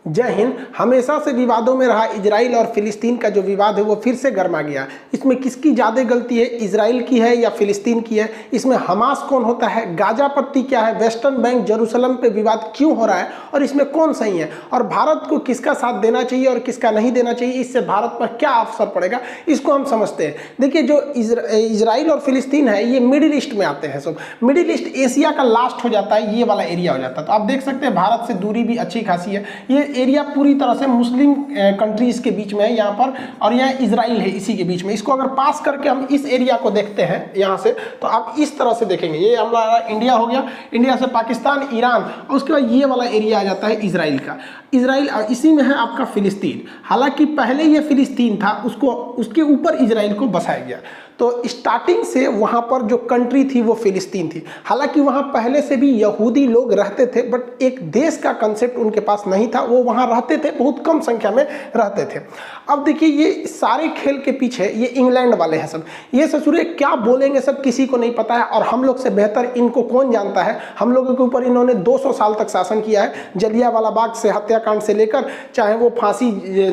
जय हिंद। हमेशा से विवादों में रहा इजराइल और फिलिस्तीन का जो विवाद है वो फिर से गर्मा गया। इसमें किसकी ज़्यादा गलती है, इजराइल की है या फिलिस्तीन की है? इसमें हमास कौन होता है, गाजा पट्टी क्या है, वेस्टर्न बैंक जेरूसलम पे विवाद क्यों हो रहा है और इसमें कौन सही है, और भारत को किसका साथ देना चाहिए और किसका नहीं देना चाहिए, इससे भारत पर क्या असर पड़ेगा, इसको हम समझते हैं। देखिए, जो इजराइल और फिलिस्तीन है ये मिडिल ईस्ट में आते हैं। सब मिडिल ईस्ट एशिया का लास्ट हो जाता है, ये वाला एरिया हो जाता है। तो आप देख सकते हैं भारत से दूरी भी अच्छी खासी है। ये एरिया पूरी तरह से मुस्लिम कंट्रीज के बीच में है यहाँ पर, और यहाँ इजराइल है इसी के बीच में। इसको अगर पास करके हम इस एरिया को देखते हैं यहाँ से, तो आप इस तरह से देखेंगे, ये हमारा इंडिया हो गया, इंडिया से पाकिस्तान, ईरान, और उसके बाद ये वाला एरिया आ जाता है इजराइल का। इजराइल इसी में है आपका फिलिस्तीन। हालांकि पहले ये फिलिस्तीन था, उसको उसके ऊपर इजराइल को बसाया गया। तो स्टार्टिंग से वहाँ पर जो कंट्री थी वो फिलिस्तीन थी। हालांकि वहाँ पहले से भी यहूदी लोग रहते थे, बट एक देश का कंसेप्ट उनके पास नहीं था। वो वहाँ रहते थे, बहुत कम संख्या में रहते थे। अब देखिए, ये सारे खेल के पीछे ये इंग्लैंड वाले हैं सब। ये ससुरे क्या बोलेंगे सब किसी को नहीं पता है, और हम लोग से बेहतर इनको कौन जानता है। हम लोगों के ऊपर इन्होंने 200 साल तक शासन किया है। जलियांवाला बाग से हत्याकांड से लेकर, चाहे वो फांसी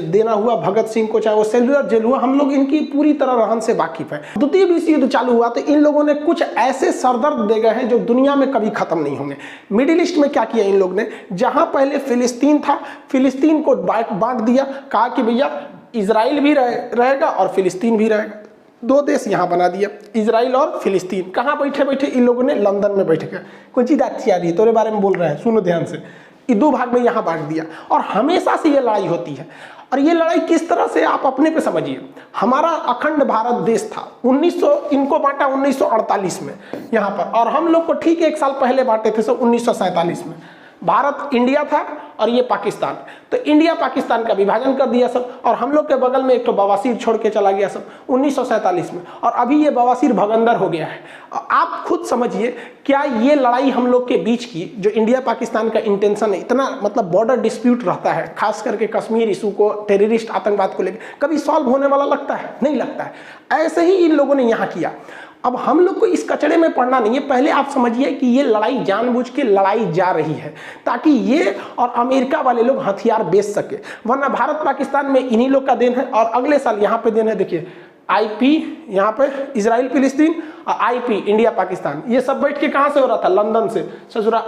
देना हुआ भगत सिंह को, चाहे वो सेलुलर जेल हुआ, हम लोग इनकी पूरी तरह रहन से वाकिफ है। द्वितीय विश्व युद्ध चालू हुआ तो इन लोगों ने कुछ ऐसे सरदर्द दे गए हैं जो दुनिया में कभी खत्म नहीं होंगे। मिडिल ईस्ट में क्या किया इन लोग ने, जहां पहले फिलिस्तीन था, फिलिस्तीन को बांट दिया। कहा कि भैया इजराइल भी रहेगा और फिलिस्तीन भी रहेगा। दो देश यहाँ बना दिया, इजराइल और फिलिस्तीन। कहाँ बैठे बैठे इन लोगों ने, लंदन में बैठ गए। कोई चीज अच्छी आ रही है, तोरे बारे में बोल रहे हैं, सुनो ध्यान से। ये दो भाग में यहाँ बांट दिया, और हमेशा से ये लड़ाई होती है। और ये लड़ाई किस तरह से, आप अपने पे समझिए। हमारा अखंड भारत देश था, 1900 इनको बांटा 1948 में यहाँ पर, और हम लोग को ठीक 1 साल पहले बांटे थे, सो 1947 में। भारत इंडिया था और ये पाकिस्तान। तो इंडिया पाकिस्तान का विभाजन कर दिया सब, और हम लोग के बगल में एक तो बवासीर छोड़ के चला गया सब 1947 में, और अभी ये बवासीर भगंदर हो गया है। आप खुद समझिए, क्या ये लड़ाई हम लोग के बीच की, जो इंडिया पाकिस्तान का इंटेंशन है, इतना मतलब बॉर्डर डिस्प्यूट रहता है, खास करके कश्मीर इशू को, टेररिस्ट आतंकवाद को लेकर, कभी सॉल्व होने वाला लगता है? नहीं लगता है। ऐसे ही इन लोगों ने यहाँ किया। अब हम लोग को इस कचड़े में पड़ना नहीं है। पहले आप समझिए कि ये लड़ाई जानबूझ के लड़ाई जा रही है, ताकि ये और अमेरिका वाले लोग हथियार बेच सके। वरना भारत पाकिस्तान में इन्हीं लोग का देन है, और अगले साल यहाँ पे देन है। देखिए, IP यहाँ पे इजराइल फिलिस्तीन, और IP इंडिया पाकिस्तान। ये सब बैठ के कहाँ से हो रहा था, लंदन से। ससुरा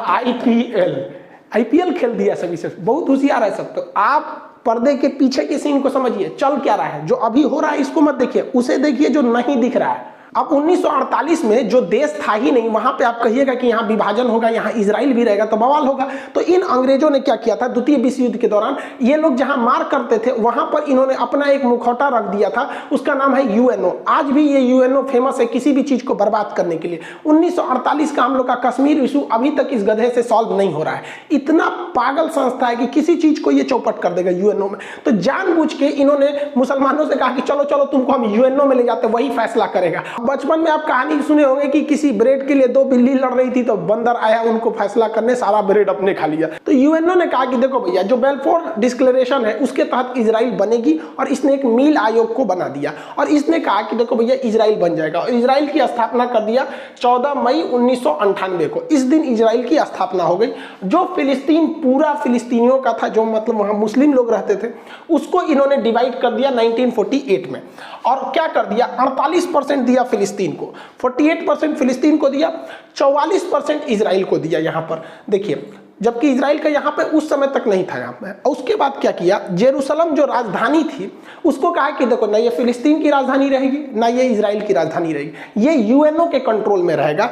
IPL खेल दिया सभी से। बहुत होशियार है सब। तो आप पर्दे के पीछे के सीन को समझिए, चल क्या रहा है। जो अभी हो रहा है इसको मत देखिए, उसे देखिए जो नहीं दिख रहा है। अब 1948 में जो देश था ही नहीं, वहां पे आप कहिएगा कि यहाँ विभाजन होगा, यहाँ इजराइल भी रहेगा, तो बवाल होगा। तो इन अंग्रेजों ने क्या किया था, द्वितीय विश्व युद्ध के दौरान ये लोग जहां मार करते थे, वहां पर इन्होंने अपना एक मुखौटा रख दिया था। उसका नाम है UNO। आज भी ये UNO फेमस है किसी भी चीज को बर्बाद करने के लिए। 1948 का हम लोग का कश्मीर इशू अभी तक इस गधे से सॉल्व नहीं हो रहा है। इतना पागल संस्था है कि किसी चीज को ये चौपट कर देगा UNO में। तो जानबूझ के इन्होंने मुसलमानों से कहा कि चलो चलो तुमको हम UNO में ले जाते, वही फैसला करेगा। बचपन में आप कहानी सुने होंगे कि किसी ब्रेड के लिए 2 बिल्ली लड़ रही थी, तो बंदर आया उनको फैसला करने, सारा ब्रेड अपने खा लिया। तो UNO ने कहा कि देखो भैया, जो बेल्फोर डिक्लेरेशन है उसके तहत इजराइल बनेगी, और इसने एक मील आयोग को बना दिया, और इसने कहा कि देखो भैया इजराइल बन जाएगा। और इजराइल की स्थापना कर दिया 14 मई 1998 को। इस दिन इजराइल की स्थापना हो गई। जो फिलिस्तीन पूरा फिलिस्तीनियों का था, जो मतलब वहां मुस्लिम लोग रहते थे, उसको इन्होंने डिवाइड कर दिया 1948 में। और क्या कर दिया, 48% दिया फिलिस्तीन को, 48% फिलिस्तीन को दिया, 44% इजराइल को दिया। यहाँ पर देखिए, जबकि इजराइल का यहाँ पे उस समय तक नहीं था। यहाँ पे उसके बाद क्या किया, जेरूसलम जो राजधानी थी उसको कहा कि देखो, ना ये फिलिस्तीन की राजधानी रहेगी, ना ये इजराइल की राजधानी रहेगी, ये UNO के कंट्रोल में रहेगा।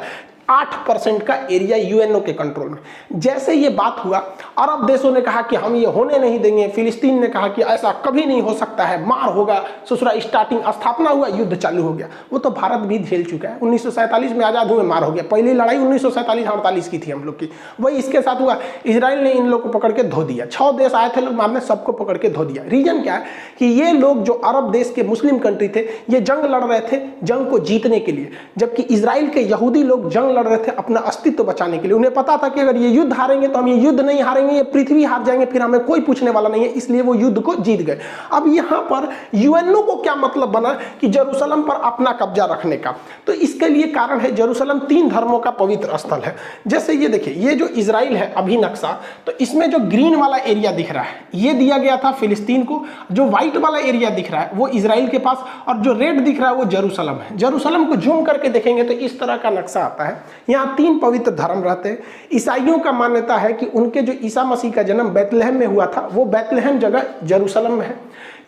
8% का एरिया UNO के कंट्रोल में। जैसे ये बात हुआ, अरब देशों ने कहा कि हम ये होने नहीं देंगे। फिलिस्तीन ने कहा कि ऐसा कभी नहीं हो सकता है, मार होगा। ससुरा स्टार्टिंग स्थापना हुआ, युद्ध चालू हो गया। वो तो भारत भी झेल चुका है। 1947 में आजाद हुए, मार हो गया। पहली लड़ाई 1947-48 की थी हम लोग की, वही इसके साथ हुआ। इजराइल ने इन लोग को पकड़ के धो दिया। 6 देश आए थे लोग मारने, सबको पकड़ के धो दिया। रीजन क्या है कि ये लोग जो अरब देश के मुस्लिम कंट्री थे, ये जंग लड़ रहे थे, जंग को जीतने के लिए, जबकि इजराइल के यहूदी लोग जंग लड़ रहे थे अपना अस्तित्व बचाने के लिए। उन्हें पता था कि अगर ये युद्ध हारेंगे तो हम ये युद्ध नहीं हारेंगे, ये पृथ्वी हार जाएंगे, फिर हमें कोई पूछने वाला नहीं है, इसलिए वो युद्ध को जीत गए। अब यहाँ पर यूएनओ को क्या मतलब बना कि जेरूशलम पर अपना कब्जा रखने का? तो इसके लिए कारण है जेरूशलम 3 धर्मों का पवित्र स्थल है। जैसे ये देखिए, ये जो इजराइल है अभी नक्शा, तो इसमें जो ग्रीन वाला एरिया दिख रहा है ये दिया गया था फिलिस्तीन को, जो व्हाइट वाला एरिया दिख रहा है वो इजराइल के पास, और जो रेड दिख रहा है वो जेरूशलम है। जेरूशलम को जूम करके देखेंगे तो इस तरह का नक्शा आता है। यहाँ 3 पवित्र धर्म रहते हैं। ईसाइयों का मान्यता है कि उनके जो ईसा मसीह का जन्म बैतलहम में हुआ था वो बैतलहम जगह जेरूशलम में है।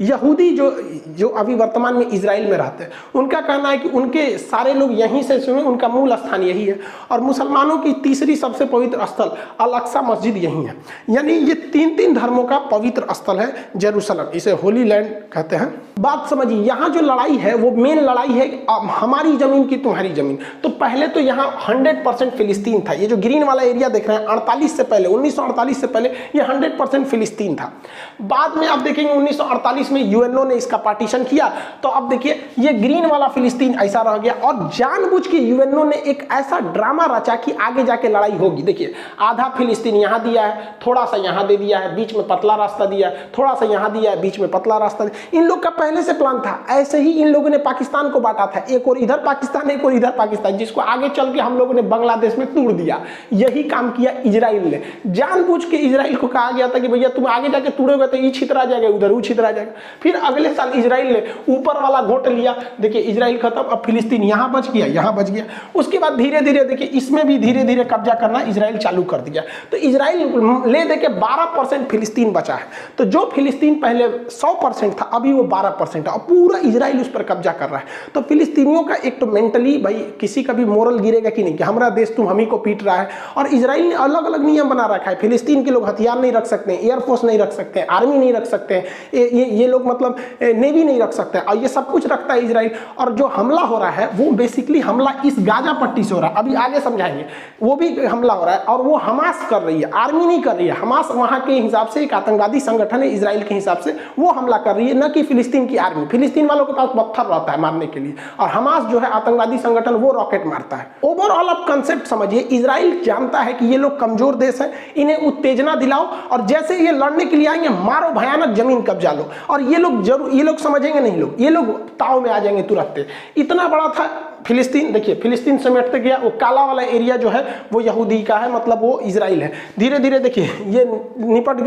यहूदी जो अभी वर्तमान में इजराइल में रहते हैं उनका कहना है कि उनके सारे लोग यहीं से सुने, उनका मूल स्थान यही है। और मुसलमानों की तीसरी सबसे पवित्र स्थल अल-अक्सा मस्जिद यही है। यानी ये 3 धर्मों का पवित्र स्थल है जेरूशलम, इसे होली लैंड कहते हैं। बात समझिए, यहाँ जो लड़ाई है वो मेन लड़ाई है हमारी जमीन की तुम्हारी जमीन। तो पहले तो यहाँ 100% फिलिस्तीन था। ये जो ग्रीन वाला एरिया देख रहे हैं 48 से पहले, 1948 से पहले ये 100% फिलिस्तीन था। बाद में आप देखेंगे 1948 में यूएनओ ने इसका पार्टीशन किया, तो अब देखिए ये ग्रीन वाला फिलिस्तीन ऐसा रह गया। और जानबूझ के यूएनओ ने एक ऐसा ड्रामा रचा कि आगे जाके लड़ाई होगी। देखिए आधा फिलिस्तीन यहाँ दिया है, थोड़ा सा यहाँ दे दिया है, बीच में पतला रास्ता दिया है, थोड़ा सा यहाँ दिया है, बीच में पतला रास्ता दिया। इन लोग का पहले से प्लान था। ऐसे ही इन लोगों ने पाकिस्तान को बांटा था, एक और इधर पाकिस्तान, एक और इधर पाकिस्तान, जिसको आगे चल के हम लोगों ने बांग्लादेश में तोड़ दिया। यही काम किया इजराइल ने। जानबूझ के इजराइल को कहा गया था कि भैया तुम आगे जाके तोड़ोगे तो ये छितरा जाएगा, उधर वो छितरा जाएगा। फिर अगले साल इजराइल ने ऊपर वाला घोट लिया। देखिए इजराइल खत्म, अब फिलिस्तीन यहाँ बच गया, यहाँ बच गया। उसके बाद धीरे धीरे देखिए इसमें भी धीरे धीरे कब्जा करना इजराइल चालू कर दिया। तो इजराइल ले देके 12% फिलिस्तीन बचा है। तो जो फिलिस्तीन पहले 100% था अभी वो 12% है, और पूरा इजराइल उस पर कब्जा कर रहा है। तो फिलिस्तीनियों का एक तो मेंटली भाई किसी का भी मोरल गिरेगा कि नहीं कि हमारा देश तुम हम ही को पीट रहा है। और इजराइल ने अलग अलग नियम बना रखा है। फिलिस्तीन के लोग हथियार नहीं रख सकते, एयरफोर्स नहीं रख सकते, आर्मी नहीं रख सकते, ये लोग मतलब नेवी नहीं रख सकते, और ये सब कुछ रखता है इजराइल। और जो हमला हो रहा है वो बेसिकली हमला इस गाजा पट्टी से हो रहा है, अभी आगे समझाएंगे। वो भी हमला हो रहा है और वो हमास कर रही है, आर्मी नहीं कर रही है। हमास वहां के हिसाब से एक आतंकवादी संगठन है, इजराइल के हिसाब से वो हमला कर रही है, न कि फिलिस्तीन की आर्मी। फिलिस्तीन वालों के पास पत्थर रहता है मारने के लिए, और हमास जो है आतंकवादी संगठन वो रॉकेट मारता है। ओवरऑल आप कंसेप्ट समझिए, इजराइल जानता है कि ये लोग कमजोर देश है, इन्हें उत्तेजना दिलाओ और जैसे ये लड़ने के लिए आएंगे मारो, भयानक जमीन कब्जा लो। और ये लोग जरूर, ये लोग समझेंगे नहीं, ये लोग ताव में आ जाएंगे तुरंत। इतना बड़ा था फिलिस्तीन। देखिए फिलिस्तीन समेटते गया, वो काला वाला एरिया जो है वो यहूदी का है, मतलब वो इजराइल है। धीरे धीरे देखिए ये निपट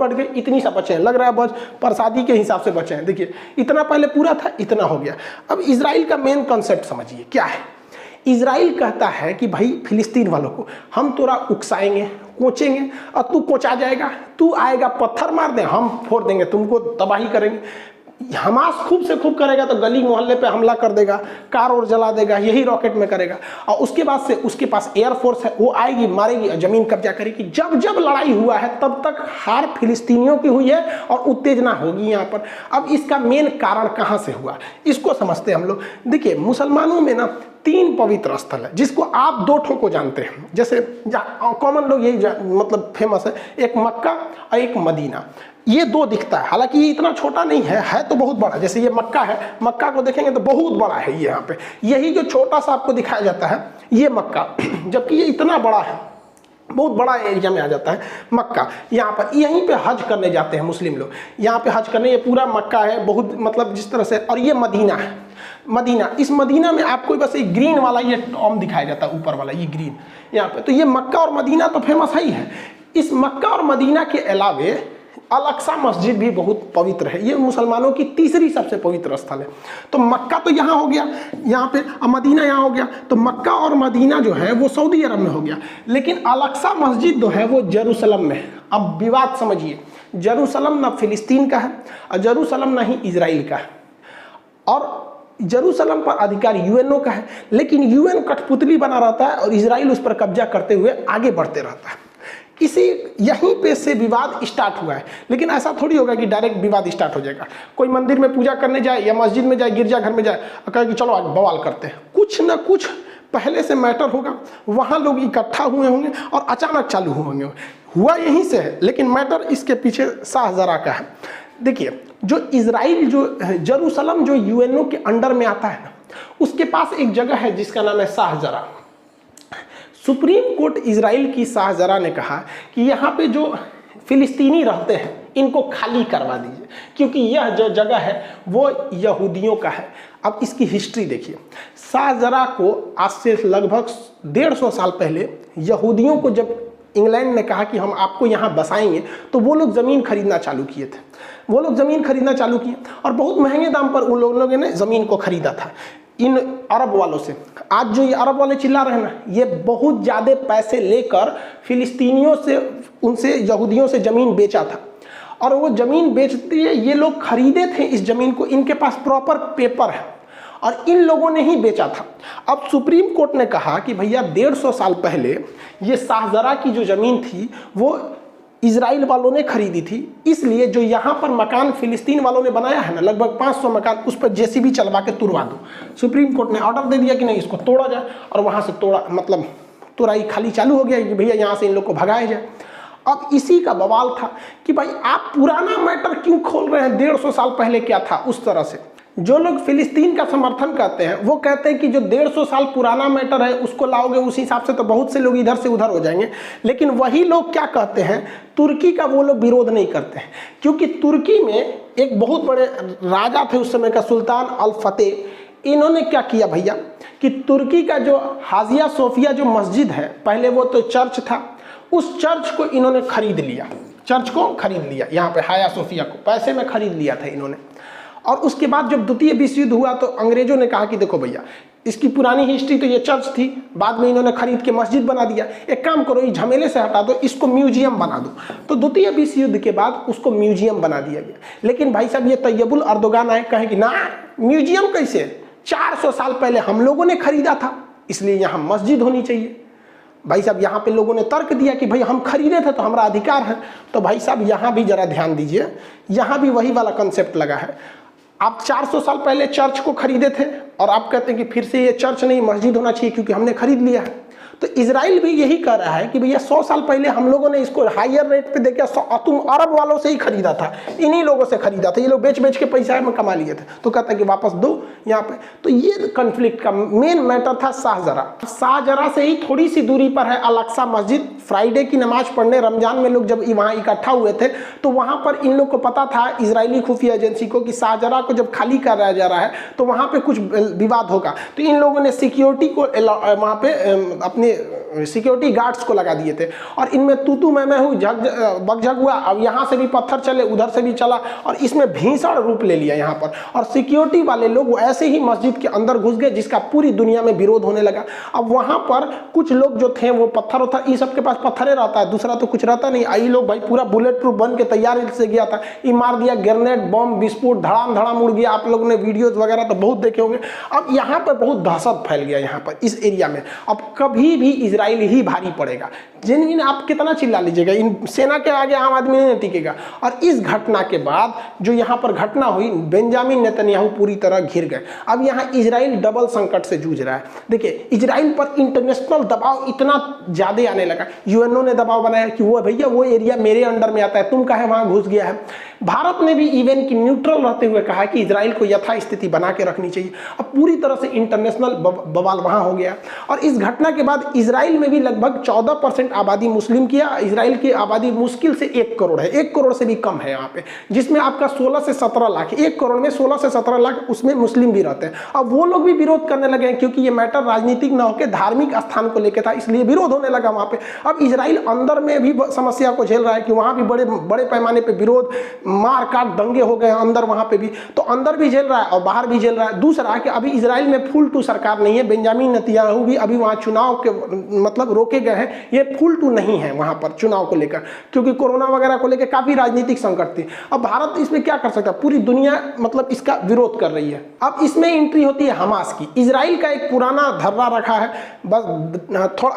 गए, इतनी सा बचे हैं, लग रहा है बस प्रसादी के हिसाब से बचे हैं। देखिए इतना पहले पूरा था, इतना हो गया। अब इजराइल का मेन कॉन्सेप्ट समझिए क्या है। इजराइल कहता है कि भाई फिलिस्तीन वालों को हम तोरा उकसाएंगे, कोचेंगे, और तू कोचा जाएगा, तू आएगा पत्थर मार दे, हम फोड़ देंगे, तुमको तबाही करेंगे। हमास खूब से खूब करेगा तो गली मोहल्ले पे हमला कर देगा, कार और जला देगा, यही रॉकेट में करेगा। और उसके बाद से उसके पास एयरफोर्स है, वो आएगी, मारेगी, जमीन कब्जा करेगी। जब जब लड़ाई हुआ है तब तक हार फिलिस्तीनियों की हुई है और उत्तेजना होगी यहाँ पर। अब इसका मेन कारण कहाँ से हुआ इसको समझते हैं हम लोग। देखिए मुसलमानों में ना 3 पवित्र स्थल है, जिसको आप 2 ठो को जानते हैं। जैसे कॉमन लोग यही मतलब फेमस है, एक मक्का और एक मदीना। ये 2 दिखता है, हालांकि ये इतना छोटा नहीं है तो बहुत बड़ा। जैसे ये मक्का है, मक्का को देखेंगे तो बहुत बड़ा है ये। यहाँ पे यही जो छोटा सा आपको दिखाया जाता है ये मक्का, जबकि ये इतना बड़ा है, बहुत बड़ा एरिया में आ जाता है मक्का। यहाँ पर यहीं पे हज करने जाते हैं मुस्लिम लोग, यहाँ पे हज करने। ये पूरा मक्का है, बहुत मतलब जिस तरह से। और ये मदीना है, मदीना। इस मदीना में आपको बस एक ग्रीन वाला ये टॉम दिखाया जाता है, ऊपर वाला ये ग्रीन यहाँ पे। तो ये मक्का और मदीना तो फेमस ही है। इस मक्का और मदीना के अलावे अल-अक्सा मस्जिद भी बहुत पवित्र है। ये मुसलमानों की तीसरी सबसे पवित्र स्थल है। तो मक्का तो यहाँ हो गया, यहाँ पे मदीना यहाँ हो गया। तो मक्का और मदीना जो है वो सऊदी अरब में हो गया, लेकिन अल-अक्सा मस्जिद जो है वो जेरूशलम में है। अब विवाद समझिए, जेरूशलम ना फिलिस्तीन का है और जेरूशलम ना ही इजराइल का है, और जेरूशलम पर अधिकार यूएनओ का है। लेकिन यूएन कठपुतली बना रहता है और इजराइल उस पर कब्जा करते हुए आगे बढ़ते रहता है। इसी यहीं पे से विवाद स्टार्ट हुआ है। लेकिन ऐसा थोड़ी होगा कि डायरेक्ट विवाद स्टार्ट हो जाएगा। कोई मंदिर में पूजा करने जाए या मस्जिद में जाए, गिरजाघर में जाए और कहे कि चलो आज बवाल करते हैं, कुछ ना कुछ पहले से मैटर होगा, वहाँ लोग इकट्ठा हुए होंगे और अचानक चालू होंगे। हुआ यहीं से है, लेकिन मैटर इसके पीछे शाहजरा का है। देखिए जो इजराइल, जो जेरूशलम जो यूएनओ के अंडर में आता है ना, उसके पास एक जगह है जिसका नाम है शाहजरा। सुप्रीम कोर्ट इजराइल की शाहजरा ने कहा कि यहाँ पे जो फिलिस्तीनी रहते हैं इनको खाली करवा दीजिए, क्योंकि यह जो जगह है वो यहूदियों का है। अब इसकी हिस्ट्री देखिए, शाहजरा को आज से लगभग 150 साल पहले यहूदियों को जब इंग्लैंड ने कहा कि हम आपको यहाँ बसाएंगे, तो वो लोग ज़मीन खरीदना चालू किए थे। वो लोग ज़मीन खरीदना चालू किए और बहुत महंगे दाम पर उन लोगों ने ज़मीन को खरीदा था इन अरब वालों से। आज जो ये अरब वाले चिल्ला रहे हैं ना, ये बहुत ज़्यादा पैसे लेकर फिलिस्तीनियों से, उनसे यहूदियों से ज़मीन बेचा था। और वो ज़मीन बेचते ये लोग खरीदे थे इस ज़मीन को, इनके पास प्रॉपर पेपर है और इन लोगों ने ही बेचा था। अब सुप्रीम कोर्ट ने कहा कि भैया 150 साल पहले ये शाहजरा की जो ज़मीन थी वो इजराइल वालों ने खरीदी थी, इसलिए जो यहाँ पर मकान फिलिस्तीन वालों ने बनाया है ना, लगभग 500 मकान, उस पर जेसीबी चलवा के तुड़वा दो। सुप्रीम कोर्ट ने ऑर्डर दे दिया कि नहीं, इसको तोड़ा जाए। और वहाँ से मतलब तुराई खाली चालू हो गया कि भैया यहाँ से इन लोग को भगाया जाए। अब इसी का बवाल था कि भाई आप पुराना मैटर क्यों खोल रहे हैं, 150 साल पहले क्या था उस तरह से। जो लोग फिलिस्तीन का समर्थन करते हैं वो कहते हैं कि जो 150 साल पुराना मैटर है उसको लाओगे, उस हिसाब से तो बहुत से लोग इधर से उधर हो जाएंगे। लेकिन वही लोग क्या कहते हैं, तुर्की का वो लोग विरोध नहीं करते हैं, क्योंकि तुर्की में एक बहुत बड़े राजा थे उस समय का, सुल्तान अल फतेह। इन्होंने क्या किया भैया कि तुर्की का जो हाजिया सोफिया जो मस्जिद है, पहले वो तो चर्च था, उस चर्च को इन्होंने खरीद लिया। चर्च को खरीद लिया, यहाँ पे हाया सोफिया को पैसे में खरीद लिया था इन्होंने। और उसके बाद जब द्वितीय विश्व युद्ध हुआ तो अंग्रेजों ने कहा कि देखो भैया, इसकी पुरानी हिस्ट्री तो ये चर्च थी, बाद में इन्होंने खरीद के मस्जिद बना दिया, एक काम करो, ये झमेले से हटा दो, इसको म्यूजियम बना दो। तो द्वितीय विश्व युद्ध के बाद उसको म्यूजियम बना दिया गया। लेकिन भाई साहब ये तैयबुल अर्दोगान आए, कहे कि ना म्यूजियम कैसे, 400 साल पहले हम लोगों ने खरीदा था, इसलिए यहाँ मस्जिद होनी चाहिए। भाई साहब यहाँ पे लोगों ने तर्क दिया कि भाई हम खरीदे थे तो हमारा अधिकार है। तो भाई साहब यहाँ भी जरा ध्यान दीजिए, यहाँ भी वही वाला कंसेप्ट लगा है। आप 400 साल पहले चर्च को खरीदे थे और आप कहते हैं कि फिर से ये चर्च नहीं मस्जिद होना चाहिए क्योंकि हमने खरीद लिया है। तो इजराइल भी यही कह रहा है कि भैया 100 साल पहले हम लोगों ने इसको हायर रेट पे देके तुम अरब वालों से ही खरीदा था, इन्हीं लोगों से खरीदा था, ये लोग बेच बेच के पैसा में कमा लिए थे, तो कहता है कि वापस दो यहाँ पे। तो ये कन्फ्लिक्ट का मेन मैटर था शाहजरा। शाहजरा से ही थोड़ी सी दूरी पर है अल अक्सा मस्जिद। फ्राइडे की नमाज पढ़ने रमजान में लोग जब वहाँ इकट्ठा हुए थे तो वहाँ पर इन लोग को पता था, इजरायली खुफिया एजेंसी को, कि शाहजरा को जब खाली कराया जा रहा है तो वहाँ पे कुछ विवाद होगा। तो इन लोगों ने सिक्योरिटी को वहाँ पे अपने सिक्योरिटी गार्ड्स को लगा दिए थे और इनमें तू मैं हूँ बगझग हुआ। अब यहाँ से भी पत्थर चले, उधर से भी चला और इसमें भीषण रूप ले लिया यहाँ पर। और सिक्योरिटी वाले लोग ऐसे ही मस्जिद के अंदर घुस गए जिसका पूरी दुनिया में विरोध होने लगा। अब वहाँ पर कुछ लोग जो थे वो पत्थर था, ये सबके पास पत्थरे रहता है, दूसरा तो कुछ रहता नहीं। आई लोग भाई पूरा बुलेट प्रूफ बन के तैयार से गया था, ये मार दिया, ग्रेनेड बम विस्फोट धड़ाम धड़ाम उड़ गया। आप लोगों ने वीडियोज वगैरह तो बहुत देखे होंगे। अब यहाँ पर बहुत दहशत फैल गया यहाँ पर इस एरिया में। अब कभी भी इजराइल ही भारी पड़ेगा। जिन आप कितना चिल्ला लीजिएगा, इन सेना के आगे आम आदमी नहीं टिकेगा। और इस घटना के बाद जो यहाँ पर घटना हुई, बेंजामिन नेतन्याहू पूरी तरह घिर गए। अब यहाँ इजराइल डबल संकट से जूझ रहा है। देखिए इजराइल पर इंटरनेशनल दबाव इतना ज्यादा आने लगा, यूएनओ ने दबाव बनाया कि वो भैया वो एरिया मेरे अंडर में आता है, तुम काहे वहां घुस गया है। भारत ने भी इवन की न्यूट्रल रहते हुए कहा कि इजराइल को यथास्थिति बना के रखनी चाहिए। अब पूरी तरह से इंटरनेशनल बवाल वहां हो गया। और इस घटना के बाद इजराइल में भी लगभग 14% आबादी मुस्लिम की है। इजराइल की आबादी मुश्किल से 1 करोड़ है, 1 करोड़ से भी कम है यहाँ पे, जिसमें आपका 16 से 17 लाख, 1 करोड़ में 16 से 17 लाख उसमें मुस्लिम भी रहते हैं। अब वो लोग भी विरोध करने लगे हैं क्योंकि ये मैटर राजनीतिक न होकर धार्मिक स्थान को लेकर था, इसलिए विरोध होने लगा वहां पे। अब इजराइल अंदर में भी समस्या को झेल रहा है कि वहां भी बड़े बड़े पैमाने पे विरोध, मार काट, दंगे हो गए अंदर वहां पे भी। तो अंदर भी झेल रहा है और बाहर भी झेल रहा है। दूसरा कि अभी इजराइल में फुल टू सरकार नहीं है, बेंजामिन नेतन्याहू भी अभी वहां चुनाव के मतलब रोके गए हैं, ये फुल टू नहीं है वहां पर चुनाव को लेकर, क्योंकि कोरोना वगैरह को लेकर काफी राजनीतिक संकट थी। अब भारत इसमें क्या कर सकता है, पूरी दुनिया मतलब इसका विरोध कर रही है। अब इसमें एंट्री होती है हमास की। इजराइल का एक पुराना धर्रा रखा है, बस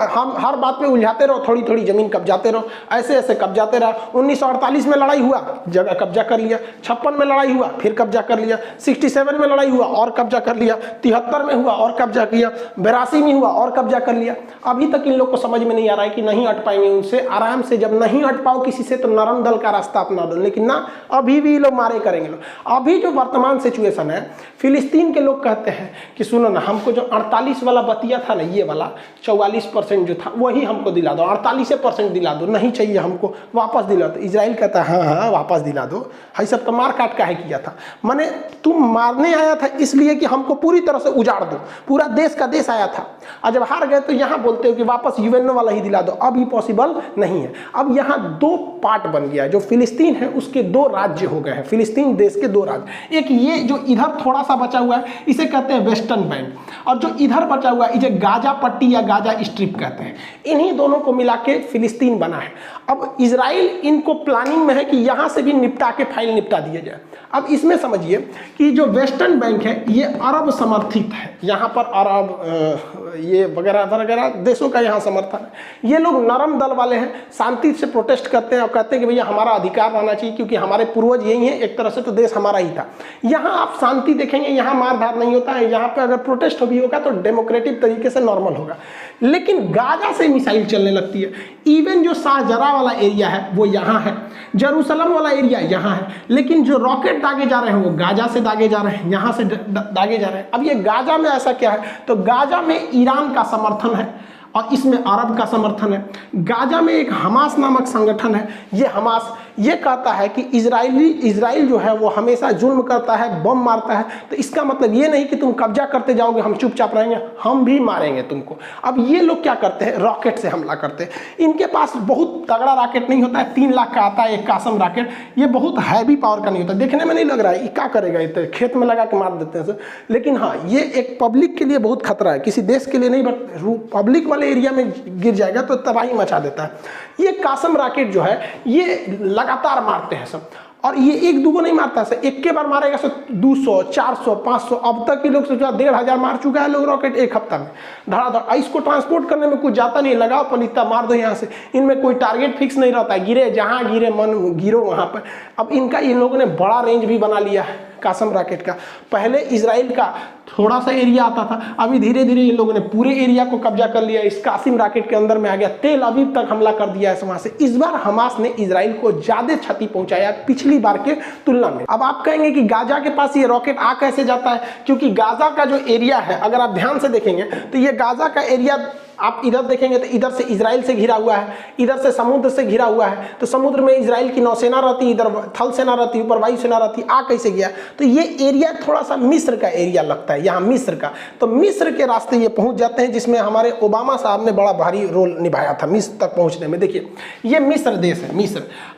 हम हर बात में उलझाते रहो, थोड़ी थोड़ी जमीन कब्जाते रहो, ऐसे ऐसे कब्जाते रहो। 1948 में लड़ाई हुआ, जगह कब्जा कर लिया, 56 में लड़ाई हुआ, फिर कब्जा कर लिया, 67 में लड़ाई हुआ और कब्जा कर लिया, 73 में हुआ और कब्जा किया, 82 में हुआ और कब्जा कर लिया। अभी तक इन लोग को समझ में नहीं आ रहा है कि नहीं हट पाएंगे उनसे। आराम से जब नहीं हट पाओ किसी से तो नरम दल का रास्ता अपना दो, लेकिन ना, अभी भी लोग मारे करेंगे लोग। अभी जो वर्तमान सिचुएशन है, फिलिस्तीन के लोग कहते हैं कि सुनो ना, हमको जो 48 वाला बतिया था ना, ये वाला 44% जो था वही हमको दिला दो, 48% दिला दो, नहीं चाहिए हमको, वापस दिला दो। इजराइल कहता है हाँ हाँ वापस दिला दो, भाई सब तो मार काट काहे किया था, माने तुम मारने आया था इसलिए कि हमको पूरी तरह से उजाड़ दो, पूरा देश का देश आया था, और जब हार गए तो यहाँ बोलते हो कि वापस यूएनओ वाला ही दिला दो। अब ये पॉसिबल नहीं है। अब यहाँ दो पार्ट बन गया है, जो फिलिस्तीन है उसके दो राज्य हो गए हैं, फिलिस्तीन देश के दो राज्य। एक ये जो इधर थोड़ा सा बचा हुआ है इसे कहते हैं वेस्टर्न बैंक, और जो इधर बचा हुआ है इसे गाजा पट्टी या गाजा स्ट्रिप कहते हैं। इन्हीं दोनों को मिला के फिलिस्तीन बना है। अब इजराइल इनको प्लानिंग में है कि यहाँ से भी निपटा के फाइल निपटा दिया जाए। अब इसमें समझिए कि जो वेस्टर्न बैंक है ये अरब समर्थित है, यहाँ पर अरब ये वगैरह वगैरह देशों का यहाँ समर्थन है। ये लोग नरम दल वाले हैं, शांति से प्रोटेस्ट करते हैं और कहते हैं कि भैया हमारा अधिकार रहना चाहिए क्योंकि हमारे पूर्वज यही हैं, एक तरह से तो देश हमारा ही था। यहाँ आप शांति देखेंगे, यहाँ मार धार नहीं होता है, यहाँ पे अगर प्रोटेस्ट भी होगा तो डेमोक्रेटिक तरीके से नॉर्मल होगा। लेकिन गाजा से मिसाइल चलने लगती है। इवन जो शाहजरा वाला एरिया है वो यहाँ है, जेरूसलम वाला एरिया यहाँ है, लेकिन जो रॉकेट दागे जा रहे हैं वो गाजा से दागे जा रहे हैं, यहाँ से दागे जा रहे हैं। अब ये गाजा में ऐसा क्या है, तो गाजा में ईरान का समर्थन है और इसमें अरब का समर्थन है। गाजा में एक हमास नामक संगठन है, ये हमास ये कहता है कि इजराइल जो है वो हमेशा जुल्म करता है, बम मारता है। तो इसका मतलब ये नहीं कि तुम कब्जा करते जाओगे हम चुपचाप रहेंगे, हम भी मारेंगे तुमको। अब ये लोग क्या करते हैं, रॉकेट से हमला करते हैं। इनके पास बहुत तगड़ा रॉकेट नहीं होता है, 3 लाख का आता है एक कासम रॉकेट, ये बहुत हैवी पावर का नहीं होता, देखने में नहीं लग रहा है ये क्या करेगा, ये खेत में लगा के मार देते हैं सर। लेकिन हाँ, ये एक पब्लिक के लिए बहुत खतरा है, किसी देश के लिए नहीं, बट पब्लिक वाले एरिया में गिर जाएगा तो तबाही मचा देता है। ये कासम रॉकेट जो है ये लगातार मारते हैं सब, और ये एक दूगो नहीं मारता है, एक के बार मारेगा सो 200 400 500, अब तक के लोग सोचा 1500 मार चुका है लोग रॉकेट एक हफ्ता में धड़ाधड़। इसको ट्रांसपोर्ट करने में कुछ जाता नहीं, लगाओ पलिता मार दो यहाँ से। इनमें कोई टारगेट फिक्स नहीं रहता है, गिरे जहाँ गिरे मन गिरो वहाँ पर। अब इनका इन लोगों ने बड़ा रेंज भी बना लिया है कासम रॉकेट का। पहले इजराइल का थोड़ा सा एरिया आता था, अभी धीरे धीरे इन लोगों ने पूरे एरिया को कब्जा कर लिया, इस कासिम रॉकेट के अंदर में आ गया, तेल अवीव तक हमला कर दिया है वहां से। इस बार हमास ने इजराइल को ज्यादा क्षति पहुंचाया पिछली बार के तुलना में। अब आप कहेंगे कि गाजा के पास ये रॉकेट आ कैसे जाता है, क्योंकि गाजा का जो एरिया है अगर आप ध्यान से देखेंगे तो ये गाजा का एरिया आप इधर देखेंगे तो इधर से इजराइल से घिरा हुआ है, इधर से समुद्र से घिरा हुआ है। तो समुद्र में इजराइल की नौसेना रहती, इधर थल सेना रहती, ऊपर वायुसेना रहती। आ कैसे गया, तो ये एरिया थोड़ा सा मिस्र का एरिया लगता है, यहाँ मिस्र का। तो मिस्र के रास्ते ये पहुंच जाते हैं, जिसमें हमारे ओबामा साहब ने बड़ा भारी रोल निभाया था मिस्र तक पहुंचने में। देखिए ये मिस्र देश है,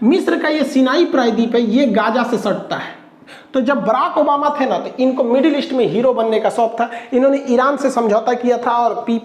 मिस्र का ये सिनाई प्रायद्वीप है, ये गाजा से सटता है। तो जब बराक ओबामा थे ना, तो इनको मिडिल ईस्ट में हीरो बनने का शौक था। इन्होंने ईरान से समझौता किया था और P+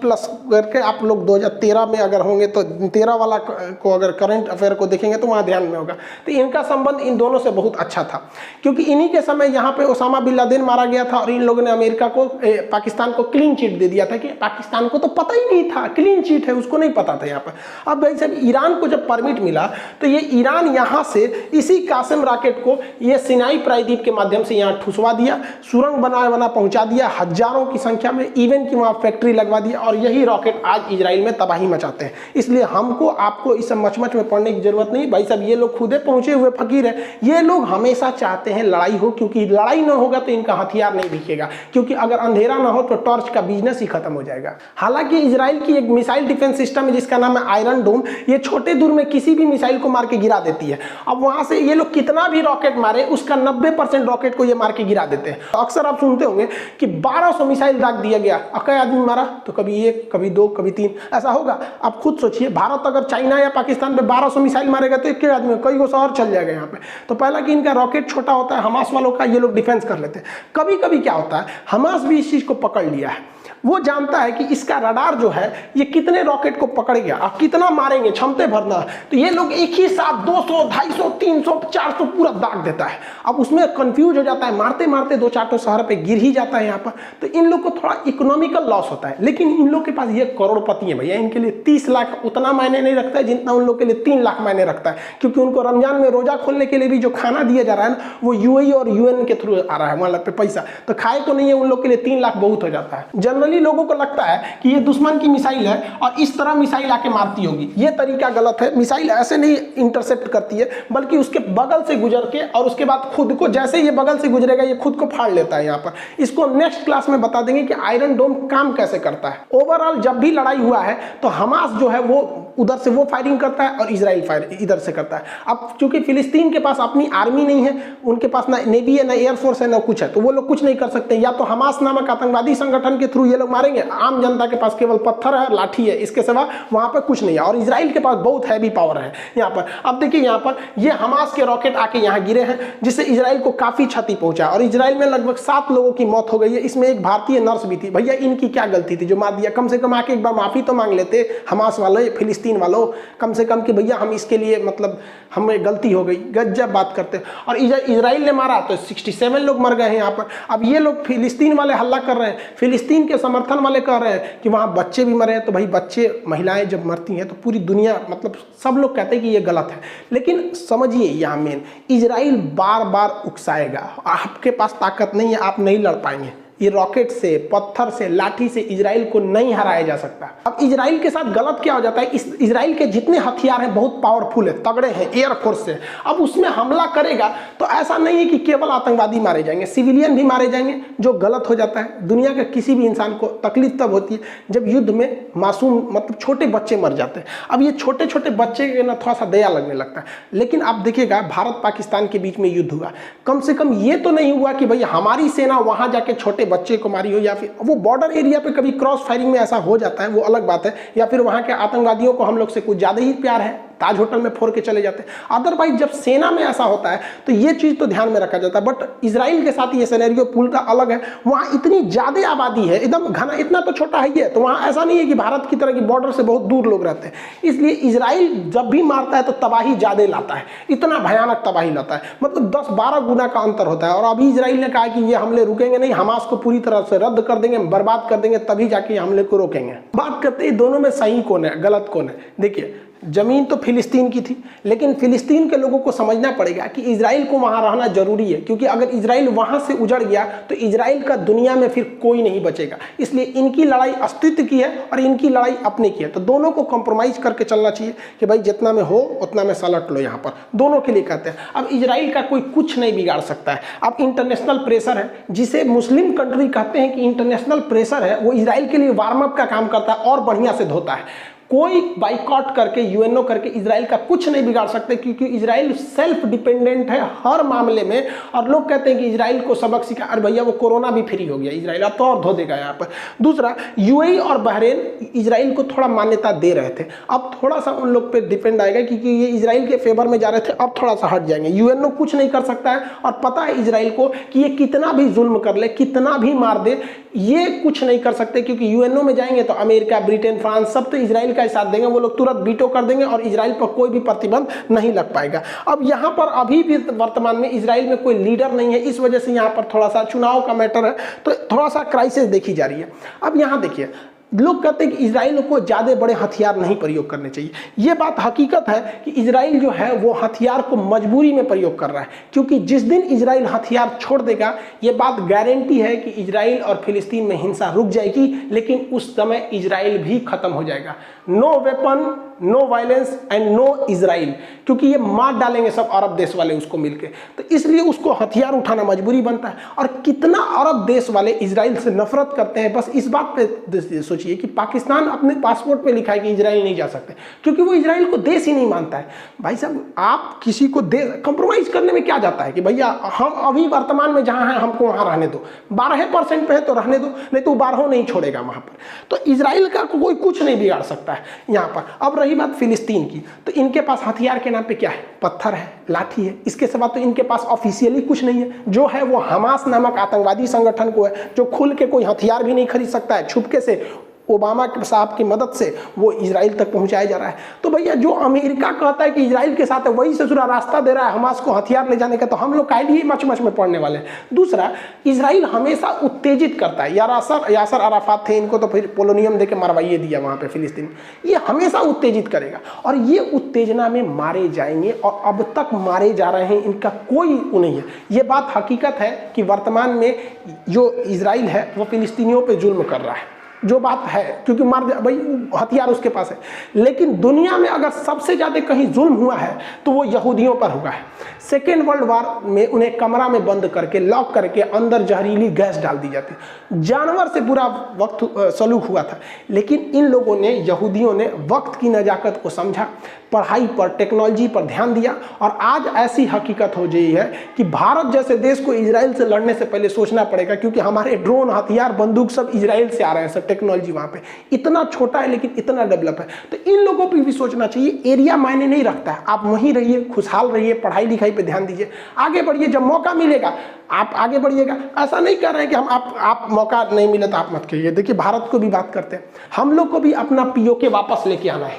करके, आप लोग 2013 में अगर होंगे तो 13 वाला को अगर करंट अफेयर को देखेंगे तो वहाँ ध्यान में होगा। तो इनका संबंध इन दोनों से बहुत अच्छा था, क्योंकि इन्हीं के समय यहाँ पे ओसामा बिन लादेन मारा गया था और इन लोगों ने अमेरिका को पाकिस्तान को क्लीन चिट दे दिया था, कि पाकिस्तान को तो पता ही नहीं था क्लीन चिट है, उसको नहीं पता था यहाँ पर। अब भाई साहब ईरान को जब परमिट मिला तो ये ईरान यहाँ से इसी कासिम रॉकेट को ये सिनाई प्रायद्वीप के माध्यम से यहाँ ठुसवा दिया, सुरंग बना पहुंचा दिया हजारों की संख्या में, इवन की वहाँ फैक्ट्री लगवा दिया, और यही रॉकेट आज इजराइल में तबाही मचाते हैं। इसलिए हमको आपको इस मचमच में पड़ने की जरूरत नहीं भाई साहब, ये लोग खुदे पहुंचे हुए फकीर है। ये लोग हमेशा चाहते हैं लड़ाई हो, क्योंकि लड़ाई ना होगा तो इनका हथियार नहीं दिखेगा, क्योंकि अगर अंधेरा ना हो तो टॉर्च का बिजनेस ही खत्म हो जाएगा। हालांकि इजराइल की एक मिसाइल डिफेंस सिस्टम है जिसका नाम है आयरन डोम, ये छोटे दूर में किसी भी मिसाइल को मार के गिरा देती है। अब वहां से ये लोग कितना भी रॉकेट मारे, उसका 90% रॉकेट को ये मार के गिरा देते हैं। तो अक्सर आप सुनते होंगे कि 1200 मिसाइल दाग दिया गया, कई आदमी मारा, तो कभी 1 कभी 2 कभी 3 ऐसा होगा। आप खुद सोचिए, भारत अगर चाइना या पाकिस्तान पे 1200 मिसाइल मारेगा तो एक आदमी कई गो शहर चल जाएगा यहाँ पे। तो पहला कि इनका रॉकेट छोटा होता है, हमास वालों का, ये लोग डिफेंस कर लेते हैं। कभी कभी क्या होता है, हमास भी इस चीज को पकड़ लिया है, वो जानता है कि इसका रडार जो है ये कितने रॉकेट को पकड़ गया, आप कितना मारेंगे, क्षमते भरना। तो ये लोग एक ही साथ 200 250 300 400 पूरा दाग देता है। अब उसमें कंफ्यूज हो जाता है, मारते मारते 2-4 शहर पे गिर ही जाता है यहाँ पर। तो इन लोग को थोड़ा इकोनॉमिकल लॉस होता है, लेकिन इन लोग के पास ये करोड़पति है भैया, इनके लिए 30 लाख उतना मायने नहीं रखता है जितना उन लोग के लिए 3 लाख मायने रखता है, क्योंकि उनको रमजान में रोजा खोलने के लिए भी जो खाना दिया जा रहा है ना, वो UAE और UN के थ्रू आ रहा है, वहाँ पे पैसा तो खाए को नहीं है, उन लोग के लिए 3 लाख बहुत हो जाता है। जनरली जनरली लोगों को लगता है कि ये दुश्मन की मिसाइल है और इस तरह मिसाइल आके मारती होगी। ये तरीका गलत है। मिसाइल ऐसे नहीं इंटरसेप्ट करती है, बल्कि उसके बगल से गुजर के और उसके बाद खुद को, जैसे ये बगल से गुजरेगा ये खुद को फाड़ लेता है। यहाँ पर इसको नेक्स्ट क्लास में बता देंगे कि आयरन डोम काम कैसे करता है। ओवरऑल जब भी लड़ाई हुआ है तो हमास जो है वो उधर से वो फायरिंग करता है और इजराइल फायर इधर से करता है। अब चूंकि फिलिस्तीन के पास अपनी आर्मी नहीं है, उनके पास ना नेवी है, ना एयरफोर्स है, ना कुछ है, तो वो लोग कुछ नहीं कर सकते। या तो हमास नामक आतंकवादी संगठन के थ्रू ये लोग मारेंगे। आम जनता के पास केवल पत्थर है, लाठी है, इसके सिवा वहां पर कुछ नहीं है। और इजराइल के पास बहुत हैवी पावर है यहाँ पर। अब देखिए यहाँ पर ये हमास के रॉकेट आके यहाँ गिरे हैं, जिससे इजराइल को काफी क्षति पहुंचा और इजराइल में लगभग 7 लोगों की मौत हो गई है। इसमें एक भारतीय नर्स भी थी। भैया इनकी क्या गलती थी जो मार दिया? कम से कम आके एक बार माफी तो मांग लेते हमास वाले, फिलिस्तीन वालों, कम से कम कि भैया हम इसके लिए मतलब हमें गलती हो गई। गजब बात करते हैं। और इजराइल ने मारा तो 67 लोग मर गए हैं यहाँ पर। अब ये लोग फिलिस्तीन वाले हल्ला कर रहे हैं, फिलिस्तीन के समर्थन वाले कह रहे हैं कि वहाँ बच्चे भी मरे हैं। तो भाई बच्चे, महिलाएं जब मरती हैं तो पूरी दुनिया, मतलब सब लोग कहते हैं कि ये गलत है। लेकिन समझिए यहाँ मेन, इजराइल बार बार उकसाएगा। आपके पास ताकत नहीं है, आप नहीं लड़ पाएंगे। ये रॉकेट से, पत्थर से, लाठी से इजराइल को नहीं हराया जा सकता। अब इजराइल के साथ गलत क्या हो जाता है, इस इजराइल के जितने हथियार हैं बहुत पावरफुल है, तगड़े हैं, एयरफोर्स से। अब उसमें हमला करेगा तो ऐसा नहीं है कि केवल आतंकवादी मारे जाएंगे, सिविलियन भी मारे जाएंगे, जो गलत हो जाता है। दुनिया के किसी भी इंसान को तकलीफ तब होती है जब युद्ध में मासूम, मतलब छोटे बच्चे मर जाते हैं। अब ये छोटे छोटे बच्चे के ना थोड़ा सा दया लगने लगता है। लेकिन आप देखिएगा भारत पाकिस्तान के बीच में युद्ध हुआ, कम से कम ये तो नहीं हुआ कि भाई हमारी सेना वहां जाके छोटे बच्चे को मारी हो, या फिर वो बॉर्डर एरिया पे कभी क्रॉस फायरिंग में ऐसा हो जाता है, वो अलग बात है। या फिर वहां के आतंकवादियों को हम लोग से कुछ ज्यादा ही प्यार है, ताज होटल में फोड़ के चले जाते हैं। अदरवाइज जब सेना में ऐसा होता है तो ये चीज तो ध्यान में रखा जाता है। बट इजराइल के साथ ये सिनेरियो पूरा अलग है। वहां इतनी ज्यादा आबादी है, एकदम घना, इतना तो छोटा है ये, तो वहां ऐसा नहीं है कि भारत की तरह की बॉर्डर से बहुत दूर लोग रहते हैं। इसलिए इजराइल जब भी मारता है तो तबाही ज्यादा लाता है, इतना भयानक तबाही लाता है, मतलब 10-12 गुना का अंतर होता है। और अभी इजराइल ने कहा कि ये हमले रुकेंगे नहीं, हमास को पूरी तरह से रद्द कर देंगे, बर्बाद कर देंगे, तभी जाके हमले को रोकेंगे। बात करते हैं दोनों में सही कौन है, गलत कौन है। देखिए जमीन तो फिलिस्तीन की थी, लेकिन फिलिस्तीन के लोगों को समझना पड़ेगा कि इजराइल को वहां रहना जरूरी है, क्योंकि अगर इजराइल वहां से उजड़ गया तो इजराइल का दुनिया में फिर कोई नहीं बचेगा। इसलिए इनकी लड़ाई अस्तित्व की है और इनकी लड़ाई अपने की है। तो दोनों को कंप्रोमाइज करके चलना चाहिए कि भाई जितना में हो उतना में सलट लो। यहाँ पर दोनों के लिए कहते हैं। अब इजराइल का कोई कुछ नहीं बिगाड़ सकता है। अब इंटरनेशनल प्रेशर है, जिसे मुस्लिम कंट्री कहते हैं कि इंटरनेशनल प्रेशर है, वो इजराइल के लिए वार्म अप का काम करता है और बढ़िया से धोता है। कोई बाइकआउट करके, यूएनओ करके इजराइल का कुछ नहीं बिगाड़ सकते, क्योंकि इजराइल सेल्फ डिपेंडेंट है हर मामले में। और लोग कहते हैं कि इजराइल को सबक सिखा, अरे भैया वो कोरोना भी फ्री हो गया, इजराइल अब तो और धो देगा यहाँ पर। दूसरा, यूएई और बहरीन इजराइल को थोड़ा मान्यता दे रहे थे, अब थोड़ा सा उन लोग पे डिपेंड आएगा, क्योंकि ये इजराइल के फेवर में जा रहे थे, अब थोड़ा सा हट जाएंगे। यूएनओ कुछ नहीं कर सकता है, और पता है इजराइल को कि ये कितना भी जुल्म कर ले, कितना भी मार दे, ये कुछ नहीं कर सकते, क्योंकि यूएनओ में जाएंगे तो अमेरिका, ब्रिटेन, फ्रांस सब तो इजराइल का साथ देंगे। वो लोग तुरंत वीटो कर देंगे और इजराइल पर कोई भी प्रतिबंध नहीं लग पाएगा। अब यहाँ पर अभी भी वर्तमान में इजराइल में कोई लीडर नहीं है, इस वजह से यहाँ पर थोड़ा सा चुनाव का मैटर है, तो थोड़ा सा क्राइसिस देखी जा रही है। अब यहाँ देखिए, लोग कहते हैं कि इजराइल को ज़्यादा बड़े हथियार नहीं प्रयोग करने चाहिए। ये बात हकीकत है कि इजराइल जो है वो हथियार को मजबूरी में प्रयोग कर रहा है, क्योंकि जिस दिन इजराइल हथियार छोड़ देगा, ये बात गारंटी है कि इजराइल और फिलिस्तीन में हिंसा रुक जाएगी, लेकिन उस समय इजराइल भी खत्म हो जाएगा। No weapon, no violence and no Israel, क्योंकि ये मार डालेंगे सब अरब देश वाले उसको मिलके। तो इसलिए उसको हथियार उठाना मजबूरी बनता है। और कितना अरब देश वाले इजराइल से नफरत करते हैं, बस इस बात पे सोचिए कि पाकिस्तान अपने पासपोर्ट पे लिखा है कि इजराइल नहीं जा सकते, क्योंकि वो इजराइल को देश ही नहीं मानता है। भाई साहब, आप किसी को कंप्रोमाइज करने में क्या जाता है कि भैया हम अभी वर्तमान में जहां हैं हमको वहां रहने दो, 12% पे है तो रहने दो, नहीं तो 12 नहीं छोड़ेगा वहां पर। तो इजराइल का कोई कुछ नहीं बिगाड़ सकता है यहाँ पर। अब रही बात फिलिस्तीन की, तो इनके पास हथियार के नाम पे क्या है? पत्थर है, लाठी है, इसके सिवा तो इनके पास ऑफिशियली कुछ नहीं है। जो है वो हमास नामक आतंकवादी संगठन को है, जो खुल के कोई हथियार भी नहीं खरीद सकता है, छुपके से ओबामा के साहब की मदद से वो इजराइल तक पहुंचाया जा रहा है। तो भैया जो अमेरिका कहता है कि इजराइल के साथ है, वही से पूरा रास्ता दे रहा है हमास को हथियार ले जाने का, तो हम लोग काहे लिए मच मच में पड़ने वाले हैं। दूसरा, इजराइल हमेशा उत्तेजित करता है। यासर अराफात थे, इनको तो फिर पोलोनियम देके मरवाइए दिया वहां पे फिलिस्तीन। ये हमेशा उत्तेजित करेगा और ये उत्तेजना में मारे जाएंगे, और अब तक मारे जा रहे हैं, इनका कोई नहीं है। ये बात हकीकत है कि वर्तमान में जो इजराइल है वो फिलिस्तीनियों पर जुल्म कर रहा है। जो बात है, क्योंकि मार भाई हथियार उसके पास है। लेकिन दुनिया में अगर सबसे ज़्यादा कहीं जुल्म हुआ है तो वो यहूदियों पर हुआ है। सेकेंड वर्ल्ड वार में उन्हें कमरा में बंद करके, लॉक करके अंदर जहरीली गैस डाल दी जाती, जानवर से बुरा वक्त सलूक हुआ था। लेकिन इन लोगों ने, यहूदियों ने वक्त की नजाकत को समझा, पढ़ाई पर, टेक्नोलॉजी पर ध्यान दिया, और आज ऐसी हकीकत हो गई है कि भारत जैसे देश को इजराइल से लड़ने से पहले सोचना पड़ेगा, क्योंकि हमारे ड्रोन, हथियार, बंदूक सब इजराइल से आ रहे हैं, सब टेक्नोलॉजी वहाँ पे इतना छोटा है लेकिन इतना डेवलप है। तो इन लोगों पर भी सोचना चाहिए, एरिया मायने नहीं रखता है, आप वहीं रहिए, खुशहाल रहिए, पढ़ाई लिखाई पे ध्यान दीजिए, आगे बढ़िए, जब मौका मिलेगा आप आगे बढ़िएगा। ऐसा नहीं कर रहे हैं कि हम आप मौका नहीं मिले तो आप मत कहिए। देखिए भारत को भी बात करते हैं, हम लोग को भी अपना पीओके वापस लेके आना है,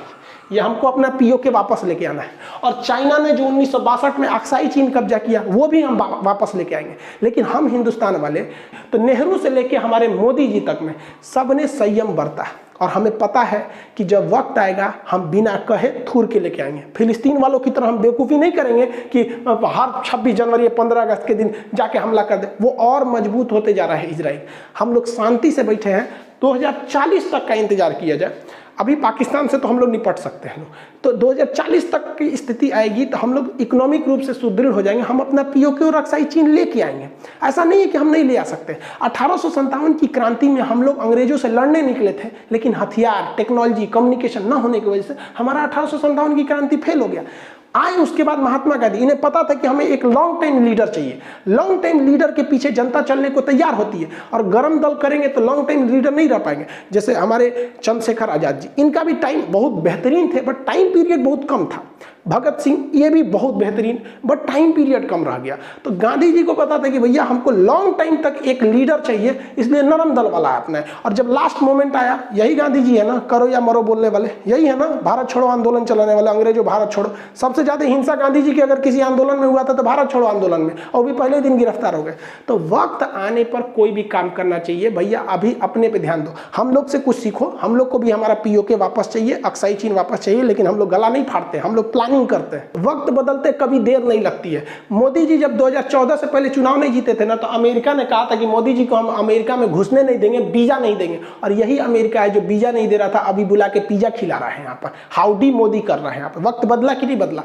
ये हमको अपना पीओके वापस लेके आना है। और चाइना ने जो 1962 में अक्साई चीन कब्जा किया वो भी हम वापस लेके आएंगे। लेकिन हम हिंदुस्तान वाले तो नेहरू से लेके हमारे मोदी जी तक में सब ने संयम बरता, और हमें पता है कि जब वक्त आएगा हम बिना कहे थूर के लेके आएंगे। फिलिस्तीन वालों की तरह हम बेवकूफ़ी नहीं करेंगे कि हर 26 जनवरी या 15 अगस्त के दिन जाके हमला कर दे। वो और मजबूत होते जा रहा है इजराइल। हम लोग शांति से बैठे हैं, 2040 तक का इंतजार किया जाए। अभी पाकिस्तान से तो हम लोग निपट सकते हैं, तो 2040 तक की स्थिति आएगी तो हम लोग इकोनॉमिक रूप से सुदृढ़ हो जाएंगे, हम अपना पीओके और अक्साई चीन लेके आएंगे। ऐसा नहीं है कि हम नहीं ले आ सकते। 1857 की क्रांति में हम लोग अंग्रेजों से लड़ने निकले थे, लेकिन हथियार, टेक्नोलॉजी, कम्युनिकेशन न होने की वजह से हमारा 1857 की क्रांति फेल हो गया। आए उसके बाद महात्मा गांधी, इन्हें पता था कि हमें एक लॉन्ग टाइम लीडर चाहिए। लॉन्ग टाइम लीडर के पीछे जनता चलने को तैयार होती है, और गरम दल करेंगे तो लॉन्ग टाइम लीडर नहीं रह पाएंगे। जैसे हमारे चंद्रशेखर आजाद जी, इनका भी टाइम बहुत बेहतरीन थे, बट टाइम पीरियड बहुत कम था। भगत सिंह, ये भी बहुत बेहतरीन, बट टाइम पीरियड कम रह गया। तो गांधी जी को पता था कि भैया हमको लॉन्ग टाइम तक एक लीडर चाहिए, इसलिए नरम दल वाला अपना है। और जब लास्ट मोमेंट आया, यही गांधी जी है ना, करो या मरो बोलने वाले, यही है ना, भारत छोड़ो आंदोलन चलाने वाले, अंग्रेजों भारत छोड़ो। सबसे ज्यादा हिंसा गांधी जी की अगर किसी आंदोलन में हुआ था तो भारत छोड़ो आंदोलन में, और भी पहले दिन गिरफ्तार हो गए। तो वक्त आने पर कोई भी काम करना चाहिए भैया, अभी अपने पे ध्यान दो। हम लोग से कुछ सीखो, हम लोग को भी हमारा पीओके वापस चाहिए, अक्साई चीन वापस चाहिए, लेकिन हम लोग गला नहीं फाड़ते, हम लोग प्लानिंग करते हैं। वक्त बदलते कभी देर नहीं लगती है। मोदी जी जब 2014 से पहले चुनाव नहीं जीते थे ना, तो अमेरिका ने कहा था कि मोदी जी को हम अमेरिका में घुसने नहीं देंगे, वीजा नहीं देंगे। और यही अमेरिका है जो वीजा नहीं दे रहा था, अभी बुला के पिज्जा खिला रहा है यहाँ पर, हाउडी मोदी कर रहा है यहाँ पर। वक्त बदला कि नहीं बदला?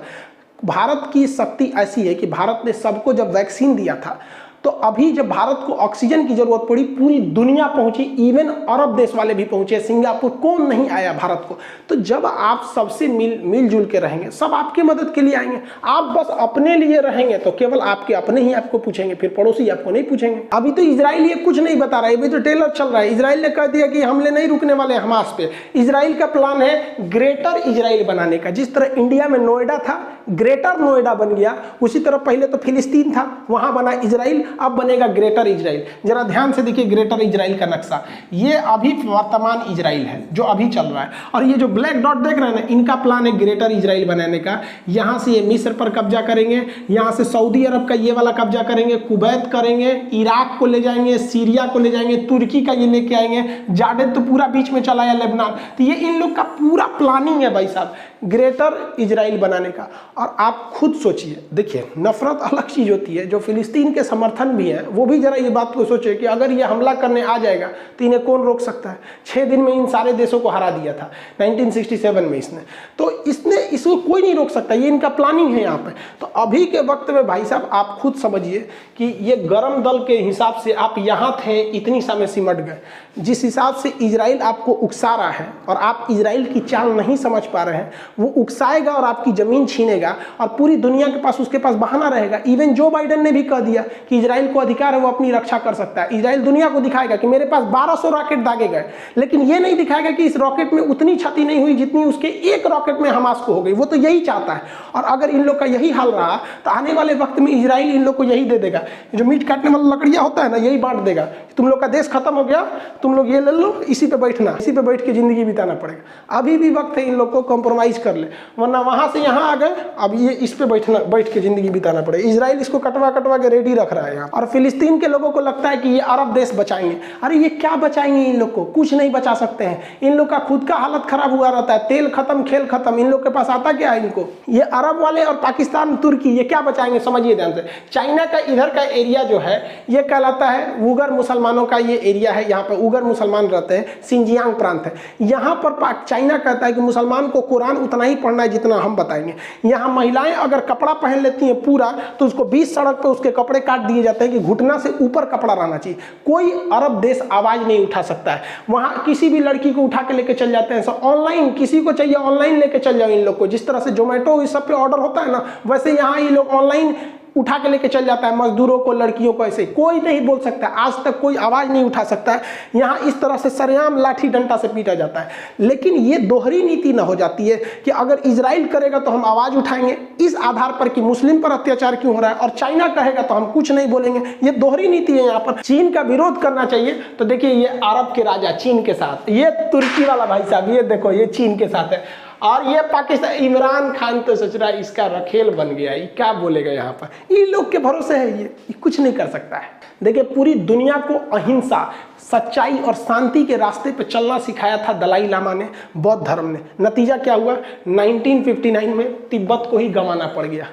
भारत की शक्ति ऐसी है कि भारत ने सबको जब वैक्सीन दिया था, तो अभी जब भारत को ऑक्सीजन की जरूरत पड़ी, पूरी दुनिया पहुंची, इवन अरब देश वाले भी पहुंचे, सिंगापुर, कौन नहीं आया भारत को। तो जब आप सबसे मिलजुल के रहेंगे, सब आपकी मदद के लिए आएंगे। आप बस अपने लिए रहेंगे तो केवल आपके अपने ही आपको पूछेंगे, फिर पड़ोसी आपको नहीं पूछेंगे। अभी तो इजराइल ये कुछ नहीं बता रहा है, अभी तो ट्रेलर चल रहा है। इजराइल ने कह दिया कि हमले नहीं रुकने वाले हमास पे। इजराइल का प्लान है ग्रेटर इजराइल बनाने का। जिस तरह इंडिया में नोएडा था, ग्रेटर नोएडा बन गया, उसी तरह पहले तो फिलिस्तीन था, वहां बना इजराइल, अब बनेगा ग्रेटर इजराइल। जरा ध्यान से देखिए ग्रेटर इजराइल का नक्शा, ये अभी वर्तमान इजराइल है जो अभी चल रहा है। और ये जो ब्लैक डॉट देख रहे हैं ना, इनका प्लान है ग्रेटर इजराइल बनाने का। यहां से ये मिस्र पर कब्जा करेंगे, यहां से सऊदी अरब का ये वाला कब्जा करेंगे, कुवैत करेंगे, इराक को ले जाएंगे, सीरिया को ले जाएंगे, तुर्की का ये लेके आएंगे, जार्डन तो पूरा बीच में चला है, लेबनान। तो ये इन लोग का पूरा प्लानिंग है भाई साहब, ग्रेटर इजराइल बनाने का। और आप खुद सोचिए, देखिए नफरत अलग चीज होती है, जो फिलिस्तीन के समर्थन भी है वो भी जरा ये बात को सोचे कि अगर ये हमला करने आ जाएगा तो इन्हें कौन रोक सकता है। 6 दिन में इन सारे देशों को हरा दिया था 1967 में इसने, तो इसको कोई नहीं रोक सकता, ये इनका प्लानिंग है यहाँ पे। तो अभी के वक्त में भाई साहब आप खुद समझिए कि ये गरम दल के हिसाब से आप यहाँ थे, इतनी समय सिमट गए। जिस हिसाब से इजराइल आपको उकसा रहा है और आप इजराइल की चाल नहीं समझ पा रहे हैं, वो उकसाएगा और आपकी जमीन छीनेगा और पूरी दुनिया के पास उसके पास बहाना रहेगा। इवन जो बाइडेन ने भी कह दिया कि इजराइल को अधिकार है, वो अपनी रक्षा कर सकता है। इजराइल दुनिया को दिखाएगा कि मेरे पास 1200 रॉकेट दागे गए, लेकिन ये नहीं दिखाएगा कि इस रॉकेट में उतनी क्षति नहीं हुई जितनी उसके एक रॉकेट में हमास को हो गई। वो तो यही चाहता है। और अगर इन लोग का यही हाल रहा तो आने वाले वक्त में इजराइल इन लोग को यही दे देगा, जो मीट काटने वाला लकड़ियां होता है ना, यही बांट देगा। तुम लोग का देश खत्म हो गया, तुम लोग ये ले लो, इसी पे बैठना, इसी पे बैठ के जिंदगी बिताना पड़ेगा। अभी भी वक्त है इन लोग को कॉम्प्रोमाइज कर ले, वरना वहां से यहाँ आ गए, अब ये इस पे बैठ के जिंदगी बिताना पड़ेगा। इजराइल इसको कटवा के रेडी रख रहा है यहाँ। और फिलिस्तीन के लोगों को लगता है कि ये अरब देश बचाएंगे। अरे ये क्या बचाएंगे? इन लोग को कुछ नहीं बचा सकते हैं। इन लोग का खुद का हालत खराब हुआ रहता है, तेल खत्म, खेल खत्म। इन लोग के पास आता क्या है इनको? ये अरब वाले और पाकिस्तान, तुर्की, ये क्या बचाएंगे? समझिए ध्यान से। चाइना का इधर का एरिया जो है ये कहलाता है उगर मुसलमानों का ये एरिया है। यहाँ पे उगर मुसलमान रहते हैं, सिंजियांग प्रांत है, यहाँ पर चाइना कहता है कि मुसलमान को कुरान उतना ही पढ़ना है जितना हम बताएंगे। यहाँ महिलाएं अगर कपड़ा पहन लेती हैं पूरा, तो उसको 20 सड़क पे उसके कपड़े काट दिए जाते हैं कि घुटना से ऊपर कपड़ा रहना चाहिए। कोई अरब देश आवाज नहीं उठा सकता है। वहाँ किसी भी लड़की को उठा के लेके चल जाते हैं, ऑनलाइन किसी को चाहिए ऑनलाइन लेके चल जाओ इन लोग को। जिस तरह से जोमेटो इस सब पे ऑर्डर होता है ना, वैसे यहाँ ये लोग ऑनलाइन उठा के लेके चल जाता है मजदूरों को, लड़कियों को। ऐसे कोई नहीं बोल सकता, आज तक कोई आवाज नहीं उठा सकता है। यहाँ इस तरह से सरेआम लाठी डंडा से पीटा जाता है। लेकिन ये दोहरी नीति ना हो जाती है कि अगर इजराइल करेगा तो हम आवाज उठाएंगे इस आधार पर कि मुस्लिम पर अत्याचार क्यों हो रहा है, और चाइना कहेगा तो हम कुछ नहीं बोलेंगे। ये दोहरी नीति है। यहाँ पर चीन का विरोध करना चाहिए तो देखिए ये अरब के राजा चीन के साथ, ये तुर्की वाला भाई साहब ये देखो ये चीन के साथ है, और ये पाकिस्तान, इमरान खान तो सोच रहा है इसका रखेल बन गया, ये क्या बोलेगा यहाँ पर। ये लोग के भरोसे है, ये कुछ नहीं कर सकता है। देखिए पूरी दुनिया को अहिंसा, सच्चाई और शांति के रास्ते पे चलना सिखाया था दलाई लामा ने, बौद्ध धर्म ने। नतीजा क्या हुआ, 1959 में तिब्बत को ही गंवाना पड़ गया।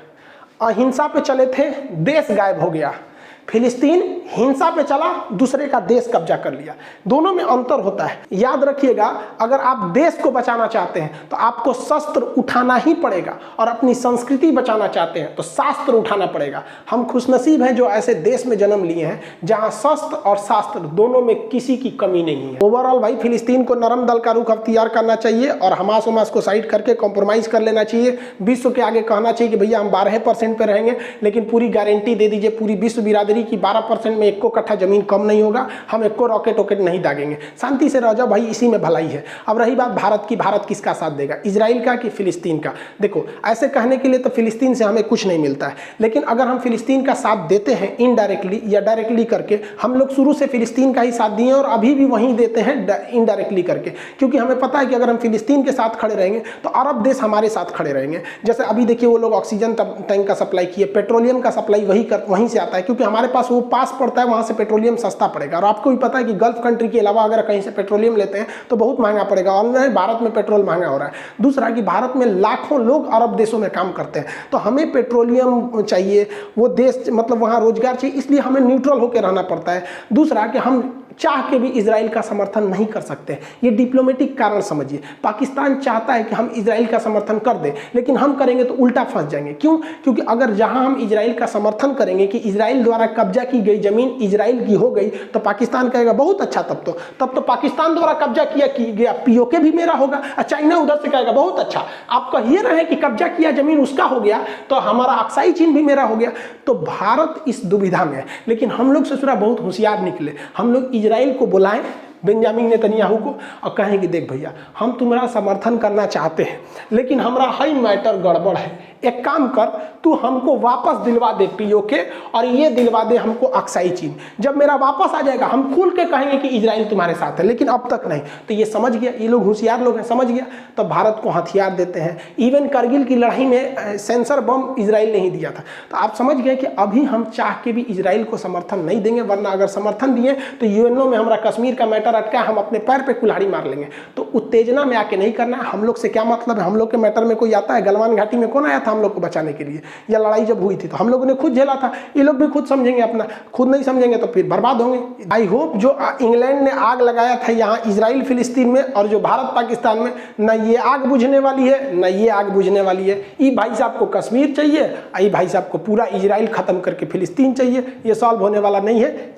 अहिंसा पे चले थे, देश गायब हो गया। फिलिस्तीन हिंसा पे चला, दूसरे का देश कब्जा कर लिया। दोनों में अंतर होता है, याद रखिएगा। अगर आप देश को बचाना चाहते हैं तो आपको शस्त्र उठाना ही पड़ेगा, और अपनी संस्कृति बचाना चाहते हैं तो शास्त्र उठाना पड़ेगा। हम खुशनसीब हैं जो ऐसे देश में जन्म लिए हैं जहां शस्त्र और शास्त्र दोनों में किसी की कमी नहीं है। ओवरऑल भाई फिलिस्तीन को नरम दल का रुख अख्तियार करना चाहिए और हमास उमास को साइड करके कॉम्प्रोमाइज कर लेना चाहिए। विश्व के आगे कहना चाहिए कि भैया हम 12% पे रहेंगे, लेकिन पूरी गारंटी दे दीजिए पूरी विश्व बिरादरी की 12% में 1 कट्ठा जमीन कम नहीं होगा, हम 1 रॉकेट वॉकेट नहीं दागेंगे, शांति से रह जाओ भाई, इसी में भलाई है। अब रही बात भारत की, भारत किसका साथ देगा, इजराइल का कि फिलिस्तीन का। देखो ऐसे कहने के लिए तो फिलिस्तीन से हमें कुछ नहीं मिलता है, लेकिन अगर हम फिलिस्तीन का साथ देते हैं इनडायरेक्टली या डायरेक्टली करके, हम लोग शुरू से फिलिस्तीन का ही साथ दिए और अभी भी वहीं देते हैं इनडायरेक्टली करके, क्योंकि हमें पता है कि अगर हम फिलिस्तीन के साथ खड़े रहेंगे तो अरब देश हमारे साथ खड़े रहेंगे। जैसे अभी देखिए वो लोग ऑक्सीजन टैंक का सप्लाई किए, पेट्रोलियम का सप्लाई वहीं से आता है, क्योंकि हमारे पास वो पास पड़ता है, वहां से पेट्रोलियम सस्ता पड़ेगा। और आपको भी पता है कि गल्फ कंट्री के अलावा अगर कहीं से पेट्रोलियम लेते हैं तो बहुत महंगा पड़ेगा, और भारत में पेट्रोल महंगा हो रहा है। दूसरा कि भारत में लाखों लोग अरब देशों में काम करते हैं, तो हमें पेट्रोलियम चाहिए, वो देश मतलब वहां रोजगार चाहिए, इसलिए हमें न्यूट्रल होकर रहना पड़ता है। दूसरा कि हम चाह के भी इजराइल का समर्थन नहीं कर सकते, ये डिप्लोमेटिक कारण समझिए। पाकिस्तान चाहता है कि हम इजराइल का समर्थन कर दें, लेकिन हम करेंगे तो उल्टा फंस जाएंगे। क्यों? क्योंकि अगर जहां हम इजराइल का समर्थन करेंगे कि इजराइल द्वारा कब्जा की गई जमीन इजराइल की हो गई, तो पाकिस्तान कहेगा बहुत अच्छा, तब तो पाकिस्तान द्वारा कब्जा किया गया पीओके भी मेरा होगा। और चाइना उधर से कहेगा बहुत अच्छा, आप कहिए रहे कि कब्जा किया जमीन उसका हो गया तो हमारा अक्साई चीन भी मेरा हो गया। तो भारत इस दुविधा में है, लेकिन हम लोग ससुरा बहुत होशियार निकले। हम लोग इजराइल को बुलाएं, बेंजामिन नेतन्याहू को, और कहें कि देख भैया हम तुम्हारा समर्थन करना चाहते हैं, लेकिन हमारा हाई मैटर गड़बड़ है, एक काम कर, तू हमको वापस दिलवा दे पीओके, और ये दिलवा दे हमको अक्साई चीन। जब मेरा वापस आ जाएगा हम खुल के कहेंगे कि इजराइल तुम्हारे साथ है, लेकिन अब तक नहीं। तो ये समझ गया, ये लोग होशियार लोग हैं, समझ गया। तो भारत को हथियार देते हैं। इवन करगिल की लड़ाई में सेंसर बम इजराइल ने ही दिया था। तो आप समझ गए कि अभी हम चाह के भी इजराइल को समर्थन नहीं देंगे, वरना अगर समर्थन दिए तो यूएनओ में हमारा कश्मीर का मैटर अटका, हम अपने पैर पे कुल्हाड़ी मार लेंगे। तो उत्तेजना में आके नहीं करना है। हम लोग से क्या मतलब है, हम लोग के मैटर में कोई आता है? गलवान घाटी में कौन आया था हम लोग को बचाने के लिए, या लड़ाई जब हुई थी तो हम लोगों ने खुद झेला था। ये लोग भी खुद समझेंगे अपना, खुद नहीं समझेंगे तो फिर बर्बाद होंगे। आई होप जो इंग्लैंड ने आग लगाया था यहाँ इजराइल फिलिस्तीन में, और जो भारत पाकिस्तान में, न ये आग बुझने वाली है न ये आग बुझने वाली है। ये भाई साहब को कश्मीर चाहिए, ये भाई साहब को पूरा इजराइल खत्म करके फिलिस्तीन चाहिए। ये सॉल्व होने वाला नहीं है।